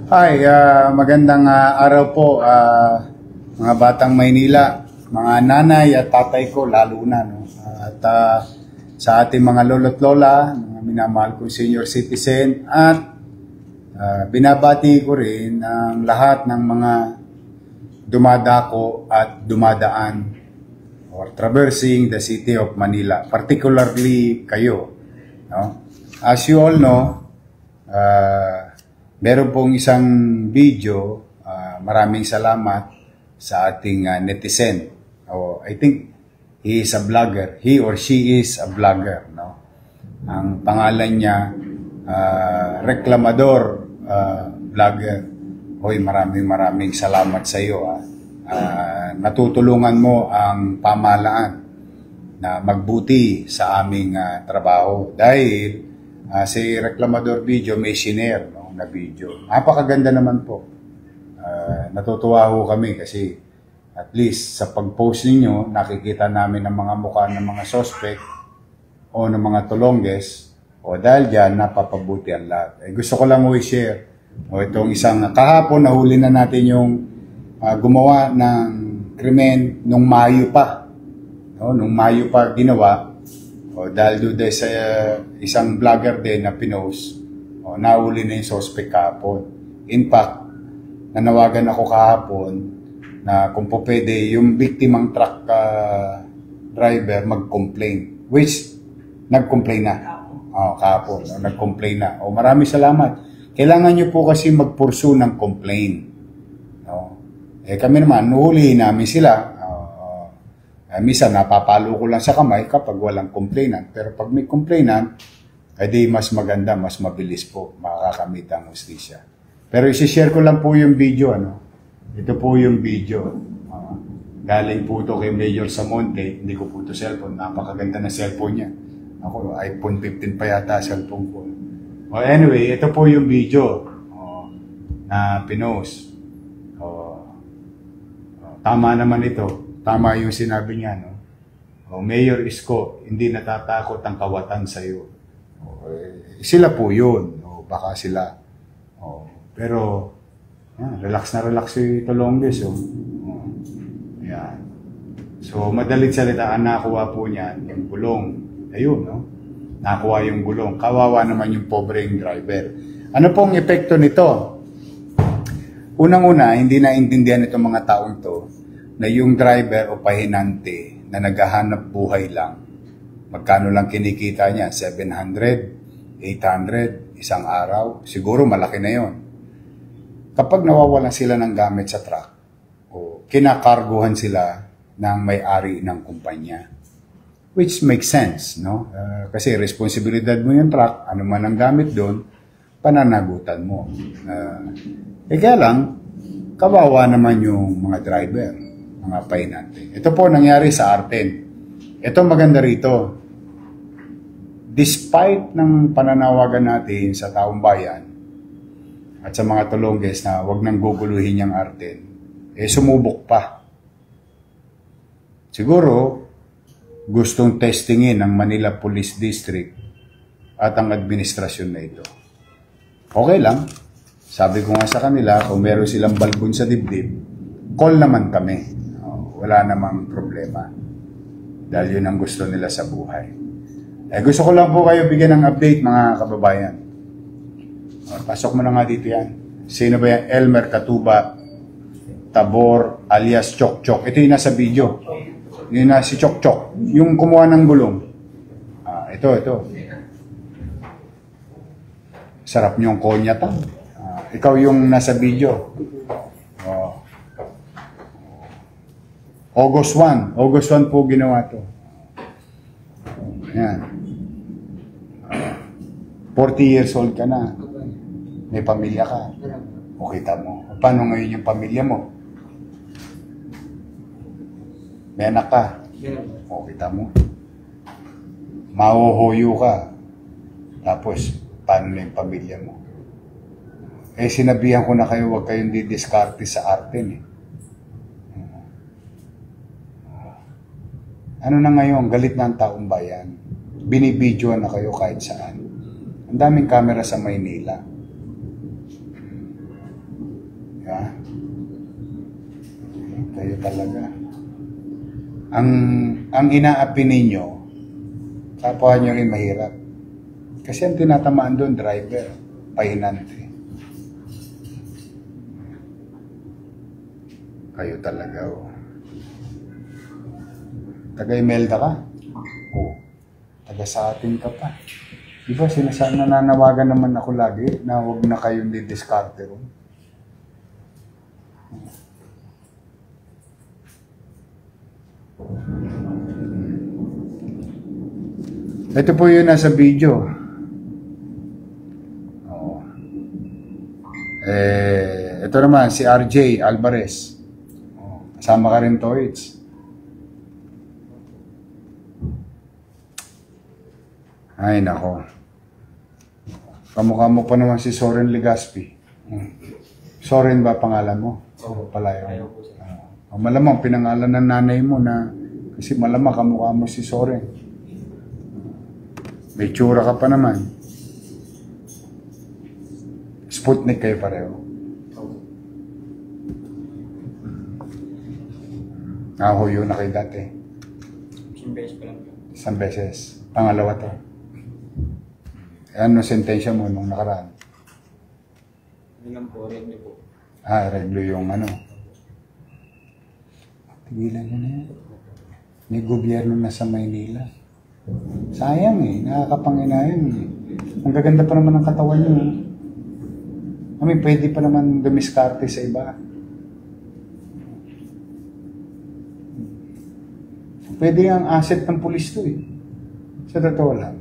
Hi, magandang araw po, mga batang Maynila, mga nanay at tatay ko lalo na, no? At sa ating mga lolo't lola, mga minamahal kong senior citizen, at binabati ko rin ang lahat ng mga dumadako at dumadaan or traversing the city of Manila, particularly kayo, no? As you all know, meron pong isang video, maraming salamat sa ating netizen. I think he is a vlogger. He or she is a vlogger, no? Ang pangalan niya, Reklamador Vlogger. Hoy, maraming salamat sa iyo. Natutulungan mo ang pamahalaan na magbuti sa aming trabaho. Dahil si Reklamador Video may shinare, no, na video. Napakaganda naman po. Natutuwa ho kami kasi at least sa pag-post ninyo, nakikita namin ang mga mukha ng mga suspect o ng mga tulongges, o dahil dyan, napapabuti ang lahat. Gusto ko lang i-share. Itong isang kahapon, nahuli na natin yung gumawa ng krimen nung Mayo pa. No? Nung Mayo pa ginawa, dahil doon sa isang vlogger din na pinost, nahuli na yung suspect kahapon. In fact, nanawagan ako kahapon na kung po pwede yung biktimang truck driver mag-complain, which nag-complain na kahapon, nag-complain na. Maraming salamat. Kailangan nyo po kasi mag-pursue ng complaint, no? Kami naman, nuhulihin namin sila. Minsan napapalo ko lang sa kamay kapag walang complainant, pero pag may complainant, di mas maganda, mas mabilis po makakamit ang hustisya. Pero isi-share ko lang po yung video, ano? Ito po yung video. Galing po ito kay Mayor Samonte. Hindi ko po ito cellphone. Napakaganda na cellphone niya. Ako, iPhone 15 pa yata cellphone ko. Anyway, ito po yung video na pinost. Tama naman ito. Tama yung sinabi niya, no? Mayor Isko, hindi natatakot ang kawatan sa iyo. Sila po yun. Baka sila. Pero, relax na relax si Tulongges. Yan. So, madalit salita, nakuha po niya yung gulong. Ayun, no? Nakuha yung gulong. Kawawa naman yung pobreng driver. Ano pong epekto nito? Unang-una, hindi naintindihan itong mga taong to na yung driver o pahinante na naghahanap buhay lang, magkano lang kinikita niya? 700, 800, isang araw? Siguro malaki na yon. Kapag nawawalan sila ng gamit sa truck, kinakarguhan sila ng may-ari ng kumpanya. Which makes sense, no? Kasi responsibilidad mo yung truck, ano man ang gamit doon, pananagutan mo. Kaya lang, kawawa naman yung mga driver, mga pahinante. Ito po nangyari sa Arten. Ito maganda rito. Despite ng pananawagan natin sa taong bayan at sa mga tulongges na wag nang guguluhin yung Arten, sumubok pa. Siguro, gustong testingin ng Manila Police District at ang administrasyon na ito. Okay lang. Sabi ko nga sa kanila, kung meron silang balbon sa dibdib, call naman kami. Wala namang problema. Dahil yun ang gusto nila sa buhay. Gusto ko lang po kayo bigyan ng update, mga kababayan. Pasok mo na nga dito yan. Sino ba yan? Elmer Katuba Tabor alias Chok Chok. Ito yung nasa video. Yun na si Chok Chok. Yung kumuha ng gulong. Ito. Sarap niyong konyata. Ikaw yung nasa video. August 1 po ginawa to. Yan. 40 years old ka na. May pamilya ka. O kita mo. Paano ngayon yung pamilya mo? May anak ka. O kita mo. Mahuhuyo ka. Tapos, paano na yung pamilya mo? Sinabihan ko na kayo, huwag kayong didiskarte sa Arten. Ano na ngayon, galit na ang taong bayan. Binibidyoan na kayo kahit saan. Ang daming camera sa Maynila. Diba? Kayo talaga. Ang inaapi ninyo, kapwa nyo rin mahirap. Kasi ang tinatamaan doon, driver, pahinante. Kayo talaga, oh. Taga-Imelda ka? Oo. Taga sa atin ka pa. Diba, nananawagan naman ako lagi na huwag na kayong didiskarte ron. Ito po yun nasa video. Oh. Ito naman, si RJ Alvarez. Oh. Kasama ka rin to, it's. Ay, nako. Kamukha mo pa naman si Soren Legaspi. Soren ba pangalan mo? Oo, pala yun. Malamang pinangalan ng nanay mo na kasi malamang kamukha mo si Soren. May tsura ka pa naman. Sputnik kayo pareho. Nahuyo na kayo dati. Isang beses pa lang. Isang beses. Pangalawa to. Ano sentensya mo nung nakaraan? Hindi lang po, red niyo po. Reglo yung ano. Tigilan nyo na yan. May gobyerno na sa Maynila. Sayang eh, nakakapanginayang eh. Ang gaganda pa naman ng katawan nyo. I mean, pwede pa naman dumiskarte sa iba. Pwede ang asset ng pulis to eh. Sa totoo lang.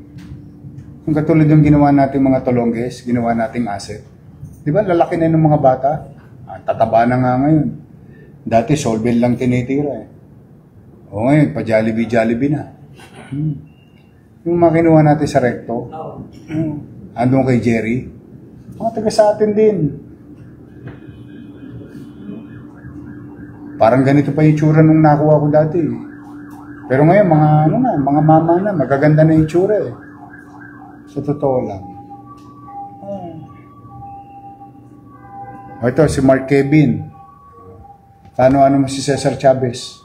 Kung katulad yung ginawa natin mga tolongges, ginawa nating asset. Di ba, lalaki na ng mga bata. Tataba na nga ngayon. Dati, Solvay lang tinitira eh. O ngayon, pa-Jollibee na. Yung mga kinuha natin sa Recto, andun kay Jerry, mga taga sa atin din. Parang ganito pa yung tsura nung nakuha ko dati. Pero ngayon, mga mama na, magaganda na yung tsura eh. Sa totoo lang. Ito, si Mark Kevin. Ano mo si Cesar Chavez?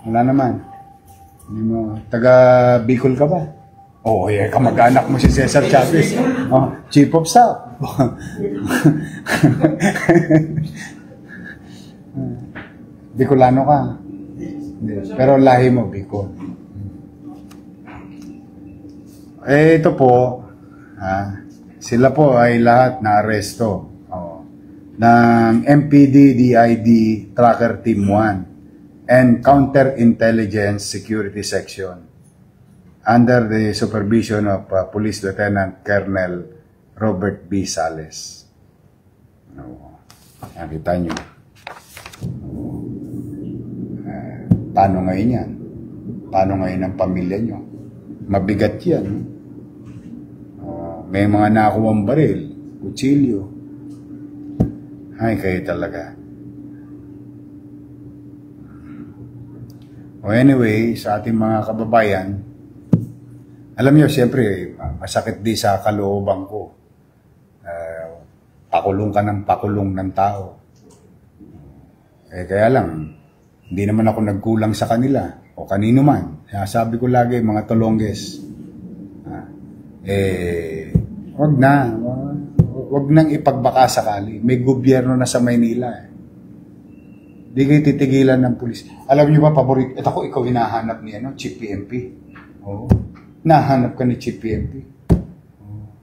Wala naman. Hindi mo, taga Bicol ka ba? Oo, kamag-anak mo si Cesar Chavez. Oh, Chief of Staff. Bicolano ka. Pero lahi mo, Bicol. Ito po, sila po ay lahat na aresto ng MPD-DID Tracker Team 1 and Counterintelligence Security Section under the supervision of Police Lieutenant Colonel Robert B. Sales. Nakita nyo. Paano ngayon yan? Paano ngayon ang pamilya nyo? Mabigat yan. May mga nakuwang baril, kutsilyo. Ay, kayo talaga. Anyway, sa ating mga kababayan, alam niyo, siyempre, masakit di sa kalooban ko. Pakulong ka ng pakulong ng tao. Kaya lang, hindi naman ako nagkulang sa kanila o kanino man. Sabi ko lagi, mga tolongges, wag nang ipagbaka sakali. May gobyerno na sa Maynila. Di kayo titigilan ng pulis. Alam niyo ba, paborito, ito ko, ikaw hinahanap ni Chief PNP. Oo. Nahanap ka ni Chief PNP.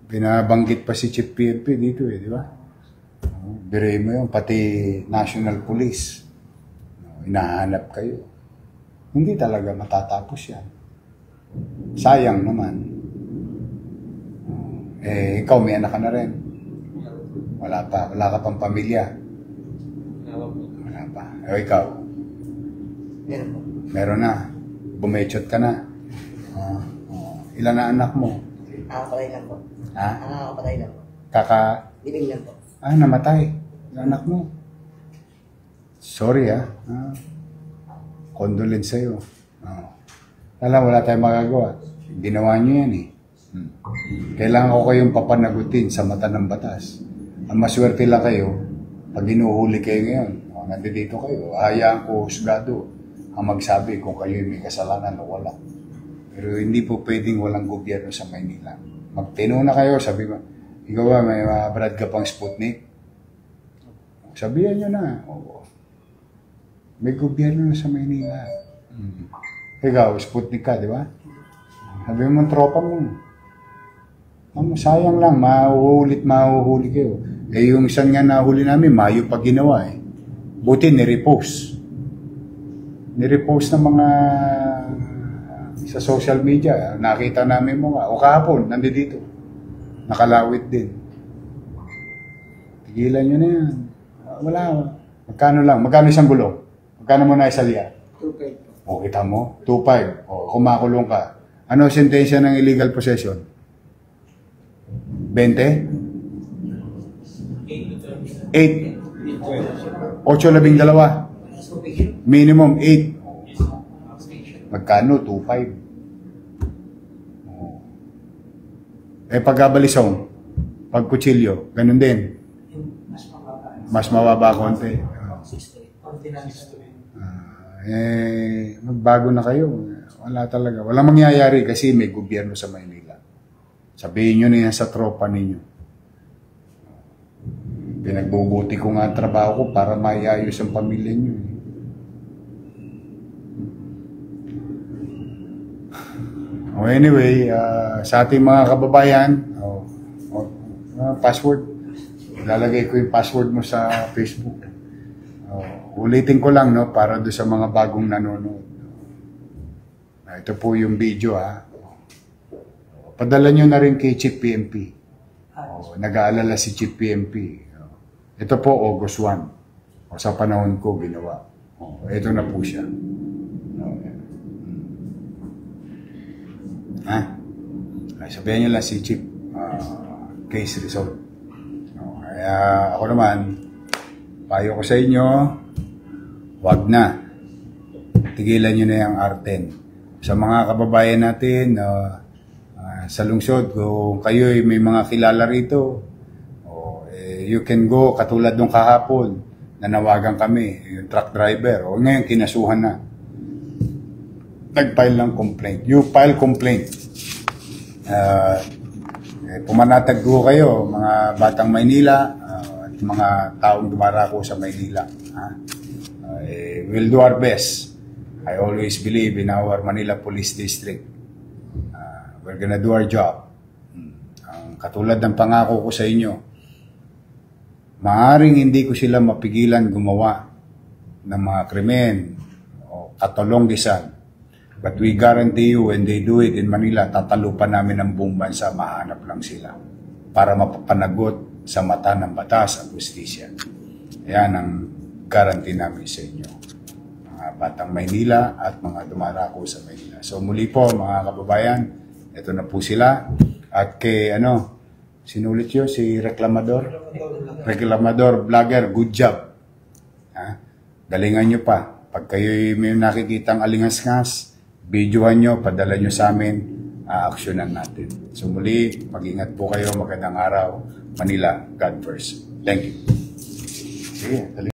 Binabanggit pa si Chief PNP dito di ba? Biray mo yun, pati National Police. Hinahanap kayo. Hindi talaga matatapos yan. Sayang naman. Ikaw may anak ka na rin. Wala pa. Wala ka pang pamilya. Wala pa. Ikaw? Meron po. Meron na. Bumechot ka na. Ilan na anak mo? Kapatay lang po. Ha? Kapatay lang po. Biling lang po. Namatay. Anak mo. Sorry condolence sa'yo. Wala tayong magagawa. Ginawa nyo yan eh. Kailangan ko kayong papanagutin sa mata ng batas. Ang maswerte lang kayo, Pag inuhuli kayo ngayon, nandito kayo, hayaan ko husgado ang magsabi kung kayo may kasalanan o wala. Pero hindi po pwedeng walang gobyerno sa Maynila. Magtino na kayo, sabi mo, ikaw ba, may brad ka pang Sputnik? Sabihan nyo na. Oo. May gobyerno na sa Maynila. Ikaw, Sputnik ka, di ba? Sabi mo, tropa mo. Sayang lang, mahuhuli kayo. Eh, yung isang nga nahuli namin, Mayo pa ginawa eh. Buti, nirepost. Nirepost ng mga sa social media. Nakita namin mga, o kahapon, nandito. Nakalawit din. Tigilan nyo na yan. Wala. Magkano lang? Magkano isang gulong? Magkano mo na isalya? 2.5. O, kita mo? 2.5. O, kumakulong ka. Ano sentensya ng illegal possession? 20? 8. 8-12. Minimum 8. Magkano? 2.5. Eh, pagkabalisong, pag kutsilyo, ganun din. Mas mababa konti. Magbago na kayo. Wala talaga. Walang mangyayari kasi may gobyerno sa Maynila. Sabihin nyo na yan sa tropa ninyo. Pinagbubuti ko nga ang trabaho ko para maiayos ang pamilya nyo. Anyway, sa ating mga kababayan, password. Lalagay ko yung password mo sa Facebook. Ulitin ko lang, no, para doon sa mga bagong nanonood. Ito po yung video, ha. Padala nyo na rin kay Chief PMP. Nag-aalala si Chief PMP. Ito po, August 1. Sa panahon ko, ginawa. Ito na po siya. Sabihan nyo lang si Chief, case resolved. Kaya ako naman, payo ko sa inyo, wag na. Tigilan nyo na yung R10. Sa mga kababayan natin, sa lungsod, kung kayo may mga kilala rito, you can go, katulad nung kahapon, nanawagan kami, yung truck driver, ngayon kinasuhan na. Nag-file ng complaint. You file complaint. Pumanatag ko kayo, mga batang Maynila, at mga taong dumarako sa Maynila. We'll do our best. I always believe in our Manila Police District. We're gonna do our job. Katulad ng pangako ko sa inyo, maaaring hindi ko sila mapigilan gumawa ng mga krimen o katulonggisan. But we guarantee you, when they do it in Manila, tatalupan namin ang buong bansa, mahanap lang sila para mapapanagot sa mata ng batas at justisya. Yan ang guarantee namin sa inyo, mga batang Maynila at mga dumarako sa Maynila. So muli po, mga kababayan, ito na po sila. At kay, sinulit yun, si Reklamador? Reklamador Vlogger, good job. Galingan nyo pa. Pag kayo may nakikitang alingas-ngas, videohan nyo, padala nyo sa amin, aaksyonan natin. So muli, mag-ingat po kayo, magandang araw. Manila, God first. Thank you. Sige,